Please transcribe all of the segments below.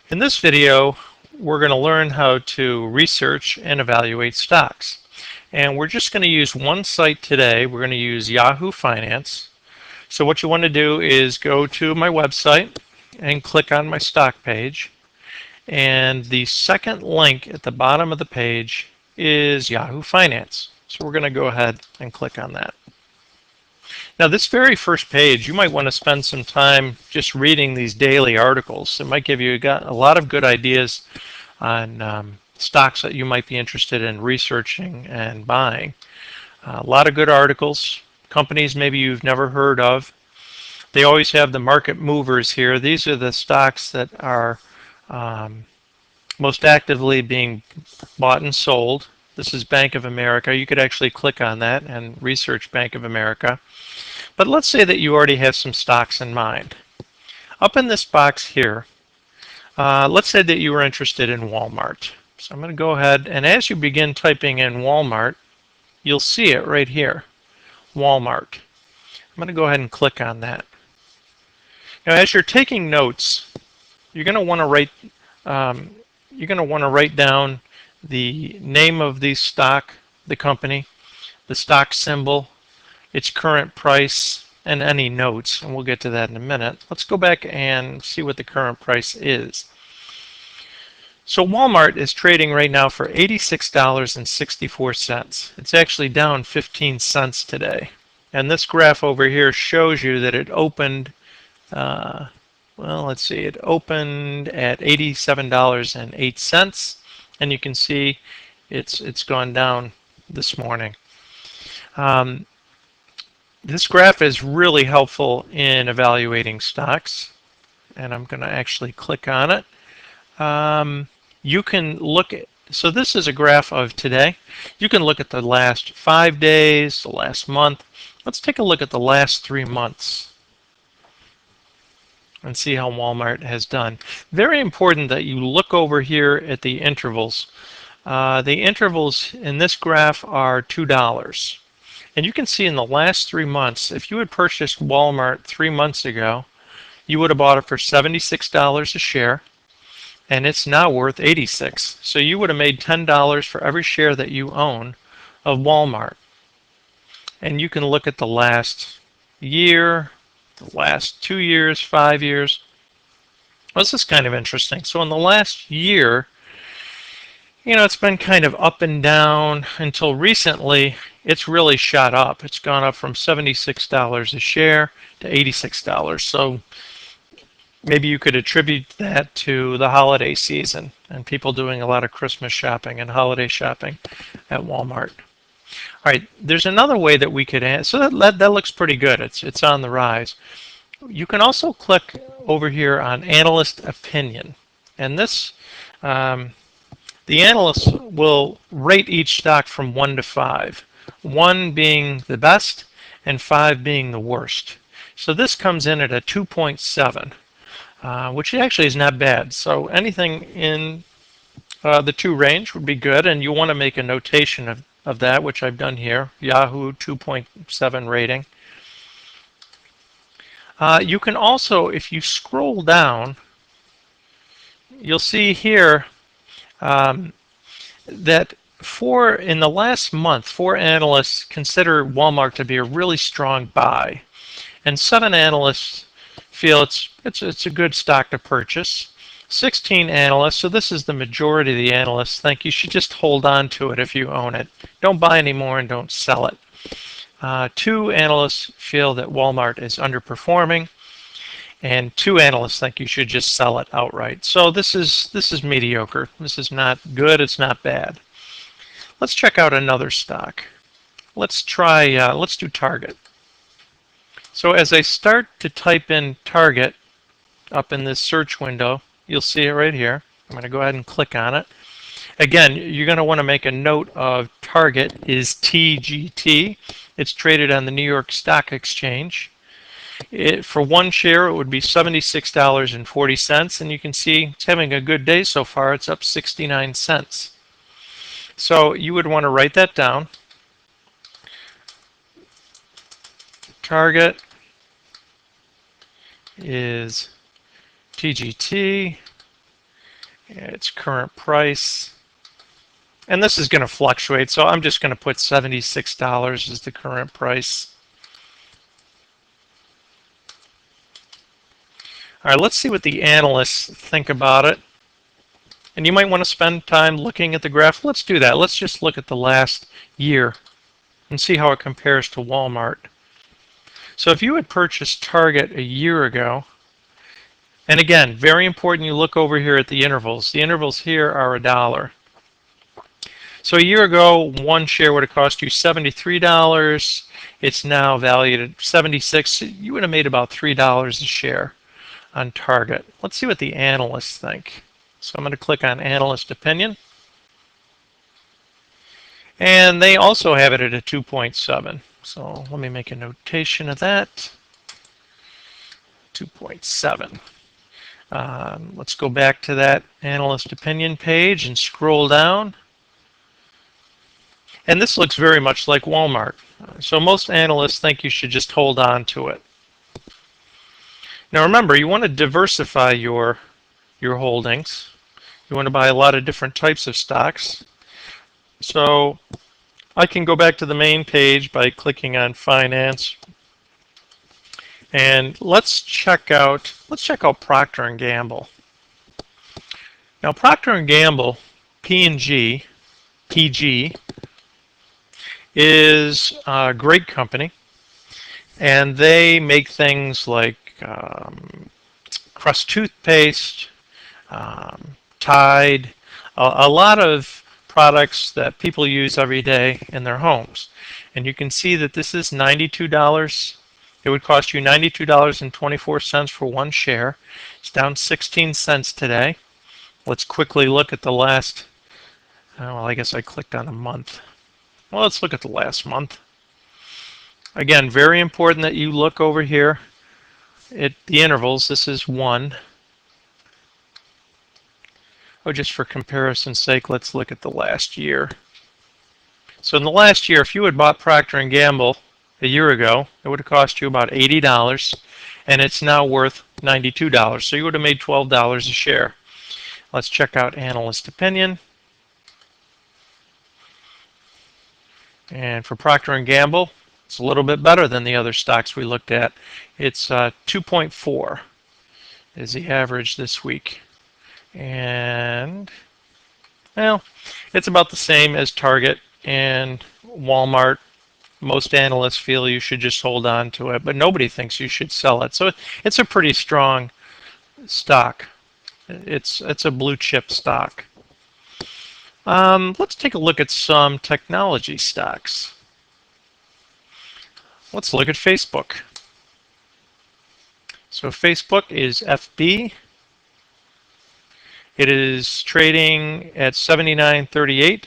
In this video, we're going to learn how to research and evaluate stocks. And we're just going to use one site today. We're going to use Yahoo Finance. So what you want to do is go to my website and click on my stock page. And the second link at the bottom of the page is Yahoo Finance. So we're going to go ahead and click on that. Now this very first page, you might want to spend some time just reading these daily articles. It might give you a lot of good ideas on stocks that you might be interested in researching and buying. A lot of good articles, companies maybe you've never heard of. They always have the market movers here. These are the stocks that are most actively being bought and sold. This is Bank of America. You could actually click on that and research Bank of America. But let's say that you already have some stocks in mind. Up in this box here, let's say that you were interested in Walmart. So I'm going to go ahead, and as you begin typing in Walmart, you'll see it right here, Walmart. I'm going to go ahead and click on that. Now, as you're taking notes, you're going to want to write down the name of the stock, the company, the stock symbol, its current price, and any notes, and we'll get to that in a minute. Let's go back and see what the current price is. So Walmart is trading right now for $86.64. It's actually down 15 cents today. And this graph over here shows you that it opened, well, let's see, it opened at $87.08, and you can see it's gone down this morning. This graph is really helpful in evaluating stocks, and I'm going to actually click on it. You can look at, so this is a graph of today. You can look at the last 5 days, the last month. Let's take a look at the last 3 months and see how Walmart has done. Very important that you look over here at the intervals. The intervals in this graph are $2. And you can see in the last 3 months, if you had purchased Walmart 3 months ago, you would have bought it for $76 a share, and it's now worth $86. So you would have made $10 for every share that you own of Walmart. And you can look at the last year, the last 2 years, 5 years. Well, this is kind of interesting. So in the last year, it's been kind of up and down until recently. It's really shot up. It's gone up from $76 a share to $86. So maybe you could attribute that to the holiday season and people doing a lot of Christmas shopping and holiday shopping at Walmart. All right, there's another way that we could add. So that looks pretty good. It's on the rise. You can also click over here on Analyst Opinion, and this. The analysts will rate each stock from 1 to 5, 1 being the best and 5 being the worst. So this comes in at a 2.7, which actually is not bad. So anything in the 2 range would be good, and you want to make a notation of that, which I've done here, Yahoo 2.7 rating. You can also, if you scroll down, you'll see here that in the last month, 4 analysts consider Walmart to be a really strong buy, and 7 analysts feel it's a good stock to purchase. 16 analysts, so this is the majority of the analysts, think you should just hold on to it if you own it. Don't buy anymore and don't sell it. 2 analysts feel that Walmart is underperforming, and 2 analysts think you should just sell it outright. So this is mediocre. This is not good. It's not bad. Let's check out another stock. Let's do Target. So as I start to type in Target up in this search window, you'll see it right here. I'm going to go ahead and click on it. Again, you're going to want to make a note of Target is TGT. It's traded on the New York Stock Exchange. For 1 share, it would be $76.40, and you can see it's having a good day so far. It's up 69 cents. So you would want to write that down. Target is TGT. its current price. And this is going to fluctuate, so I'm just going to put $76 as the current price. All right, let's see what the analysts think about it. And you might want to spend time looking at the graph. Let's do that. Let's just look at the last year and see how it compares to Walmart. So if you had purchased Target a year ago, and again, very important you look over here at the intervals. The intervals here are $1. So a year ago, one share would have cost you $73. It's now valued at $76. You would have made about $3 a share on Target. Let's see what the analysts think. So I'm going to click on Analyst Opinion. And they also have it at a 2.7. So let me make a notation of that. 2.7. Let's go back to that Analyst Opinion page and scroll down. And this looks very much like Walmart. So most analysts think you should just hold on to it. Now remember, you want to diversify your holdings. You want to buy a lot of different types of stocks. So I can go back to the main page by clicking on Finance. And let's check out Procter & Gamble. Now Procter & Gamble, P&G, PG, is a great company, and they make things like Crest toothpaste, Tide, a lot of products that people use every day in their homes. And you can see that this is $92. It would cost you $92.24 for one share. It's down 16 cents today. Let's quickly look at the last, well, I guess I clicked on a month. Well, let's look at the last month. Again, very important that you look over here at the intervals. This is 1. Oh, just for comparison's sake, let's look at the last year. So in the last year, if you had bought Procter & Gamble a year ago, it would have cost you about $80, and it's now worth $92. So you would have made $12 a share. Let's check out Analyst Opinion. And for Procter & Gamble, it's a little bit better than the other stocks we looked at. It's 2.4 is the average this week. And, well, it's about the same as Target and Walmart. Most analysts feel you should just hold on to it, but nobody thinks you should sell it. So it's a pretty strong stock. It's a blue chip stock. Let's take a look at some technology stocks. Let's look at Facebook. So Facebook is FB. It is trading at $79.38,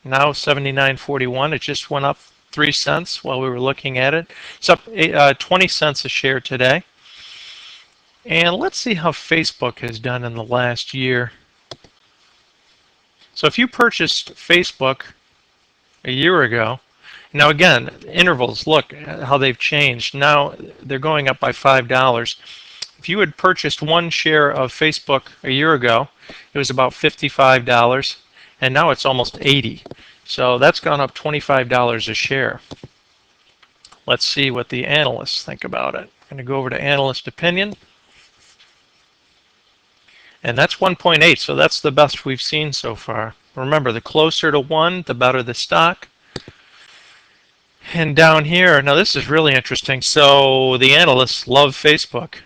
now $79.41. It just went up 3 cents while we were looking at it. It's up 20 cents a share today. And let's see how Facebook has done in the last year. So if you purchased Facebook a year ago, now again, intervals, look how they've changed. Now they're going up by $5. If you had purchased one share of Facebook a year ago, it was about $55, and now it's almost $80. So that's gone up $25 a share. Let's see what the analysts think about it. I'm going to go over to Analyst Opinion. And that's 1.8, so that's the best we've seen so far. Remember, the closer to 1, the better the stock. And down here, now this is really interesting. So the analysts love Facebook.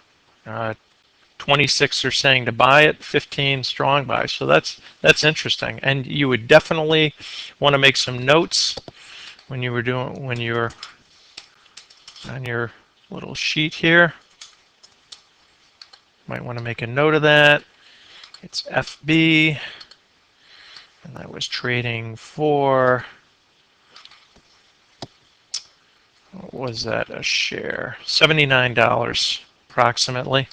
26 are saying to buy it, 15 strong buy. So that's interesting. And you would definitely want to make some notes when you're on your little sheet here. Might want to make a note of that. It's FB, and I was trading for, what was that, a share? $79 approximately.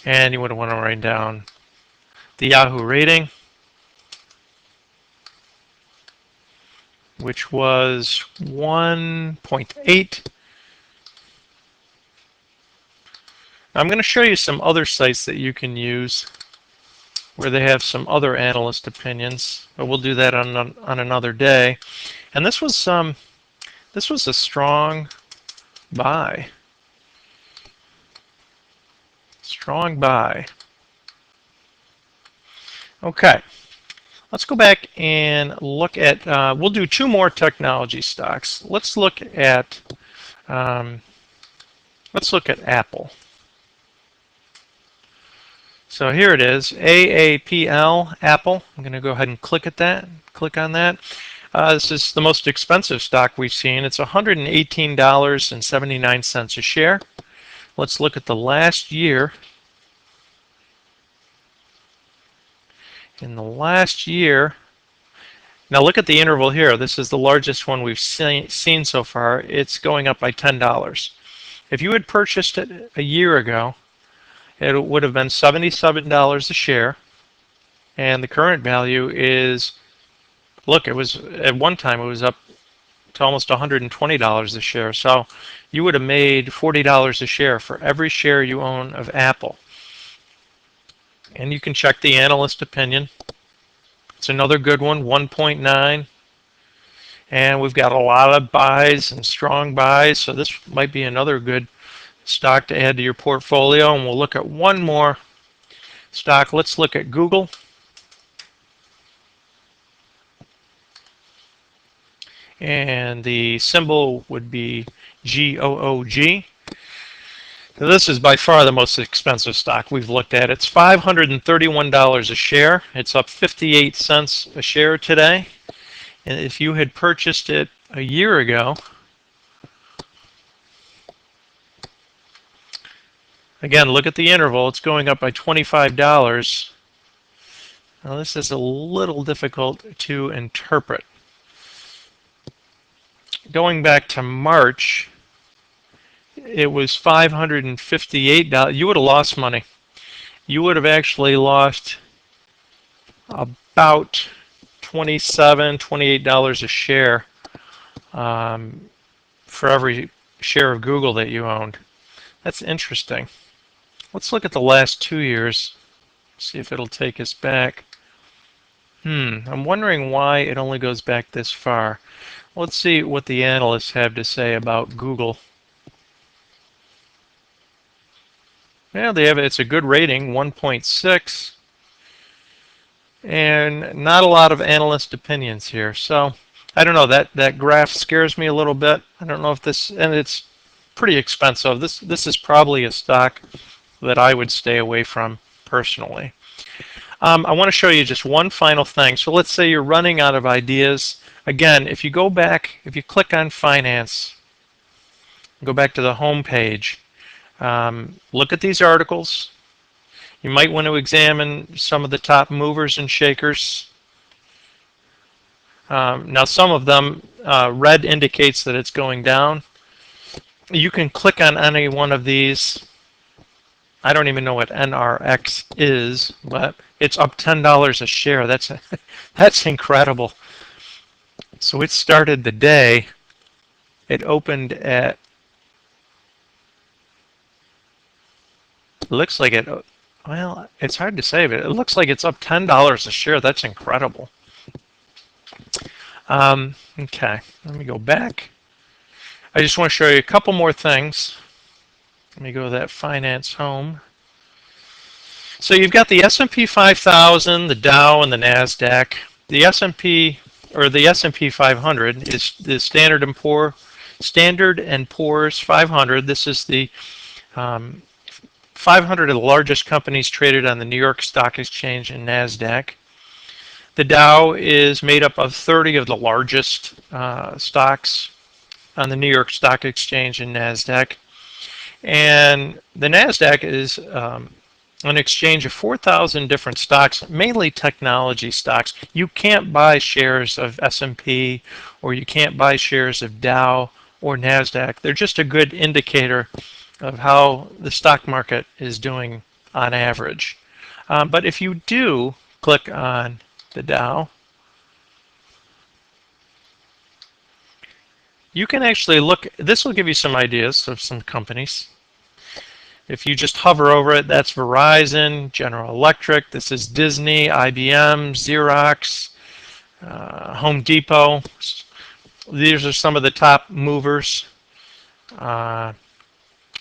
And you would want to write down the Yahoo rating, which was 1.8. I'm going to show you some other sites that you can use where they have some other analyst opinions, but we'll do that on another day. And this was a strong buy. Strong buy. Okay, let's go back and look at, we'll do two more technology stocks. Um, let's look at Apple. So here it is, AAPL, Apple. I'm going to go ahead and click on that. This is the most expensive stock we've seen. It's $118.79 a share. Let's look at the last year. In the last year, now look at the interval here. This is the largest one we've seen so far. It's going up by $10. If you had purchased it a year ago, it would have been $77 a share, and the current value is, look, it was at one time it was up to almost $120 a share. So you would have made $40 a share for every share you own of Apple. And you can check the analyst opinion. It's another good one, 1.9. And we've got a lot of buys and strong buys, so this might be another good stock to add to your portfolio. And we'll look at one more stock. Let's look at Google. And the symbol would be GOOG. So this is by far the most expensive stock we've looked at. It's $531 a share. It's up 58 cents a share today. And if you had purchased it a year ago, again, look at the interval. It's going up by $25. Now this is a little difficult to interpret. Going back to March, it was $558. You would have lost money. You would have actually lost about $27, $28 a share for every share of Google that you owned. That's interesting. Let's look at the last 2 years, see if it'll take us back. I'm wondering why it only goes back this far. Let's see what the analysts have to say about Google. Yeah, it's a good rating, 1.6, and not a lot of analyst opinions here. So I don't know, that graph scares me a little bit. I don't know if this, and it's pretty expensive. This is probably a stock that I would stay away from personally. I want to show you just one final thing. So let's say you're running out of ideas. Again, if you go back, if you click on Finance, go back to the home page, look at these articles. You might want to examine some of the top movers and shakers. Now some of them, red indicates that it's going down. You can click on any one of these. I don't even know what NRX is, but it's up $10 a share. That's incredible. So it started the day. It opened at, looks like it, well, it's hard to say, but it looks like it's up $10 a share. That's incredible. Okay, let me go back. I just want to show you a couple more things. Let me go to that Finance Home. So you've got the S&P 5000, the Dow, and the NASDAQ. The S&P, or the S&P 500, is the Standard & Poor's 500. This is the 500 of the largest companies traded on the New York Stock Exchange and NASDAQ. The Dow is made up of 30 of the largest stocks on the New York Stock Exchange and NASDAQ. And the NASDAQ is an exchange of 4,000 different stocks, mainly technology stocks. You can't buy shares of S&P, or you can't buy shares of Dow or NASDAQ. They're just a good indicator of how the stock market is doing on average. But if you do click on the Dow, you can actually look, this will give you some ideas of some companies. If you just hover over it, that's Verizon, General Electric. This is Disney, IBM, Xerox, Home Depot. These are some of the top movers on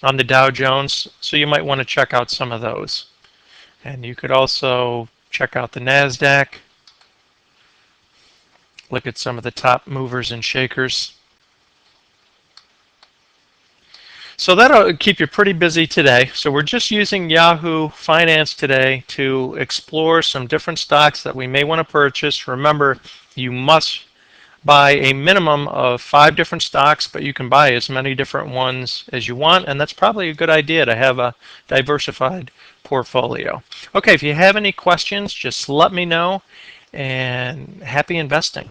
the Dow Jones, so you might want to check out some of those. And you could also check out the NASDAQ, look at some of the top movers and shakers. So that'll keep you pretty busy today. So we're just using Yahoo Finance today to explore some different stocks that we may want to purchase. Remember, you must buy a minimum of 5 different stocks, but you can buy as many different ones as you want, and that's probably a good idea to have a diversified portfolio. Okay, if you have any questions, just let me know, and happy investing.